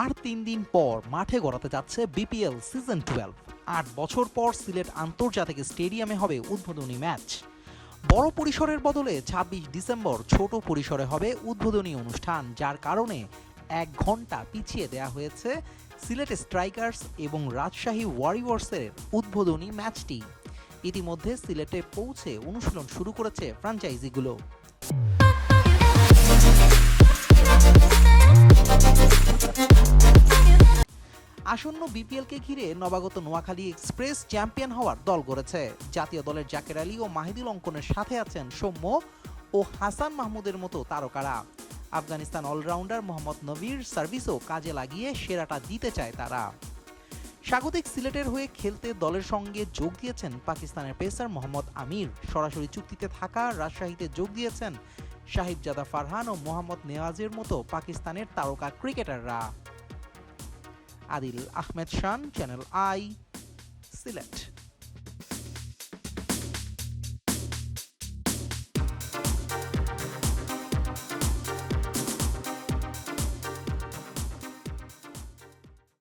আর ৩ দিন পর মাঠে গড়াতে যাচ্ছে বিপিএল সিজন 12। ৮ বছর পর সিলেট আন্তর্জাতিক স্টেডিয়ামে হবে উদ্বোধনী ম্যাচ। বড় পরিসরের বদলে ২৬ ডিসেম্বর ছোট পরিসরে হবে উদ্বোধনী অনুষ্ঠান, যার কারণে ১ ঘন্টা পিছিয়ে দেয়া হয়েছে সিলেট স্ট্রাইকার্স এবং রাজশাহী ওয়ারিয়র্সের উদ্বোধনী ম্যাচটি। ইতিমধ্যে সিলেটে পৌঁছে অনুশীলন শুরু করেছে ফ্র্যাঞ্চাইজিগুলো। আসন্ন বিপিএলকে ঘিরে নবাগত নোয়াখালী এক্সপ্রেস চ্যাম্পিয়ন হওয়ার দল গড়েছে। জাতীয় দলের জাকের আলী ও মাহিদুল অঙ্কনের সাথে আছেন সৌম্য ও হাসান মাহমুদের মতো তারকারা। আফগানিস্তান অলরাউন্ডার মোহাম্মদ নবীর সার্ভিসও কাজে লাগিয়ে সেরাটা দিতে চায় তারা। স্বাগতিক সিলেটের হয়ে খেলতে দলের সঙ্গে যোগ দিয়েছেন পাকিস্তানের পেসার মোহাম্মদ আমির। সরাসরি চুক্তিতে থাকা রাজশাহীতে যোগ দিয়েছেন সাহিবজাদা ফারহান ও মোহাম্মদ নেওয়াজের মতো পাকিস্তানের তারকা ক্রিকেটাররা। আদিল আহমেদ শান, চ্যানেল আই, সিলেট।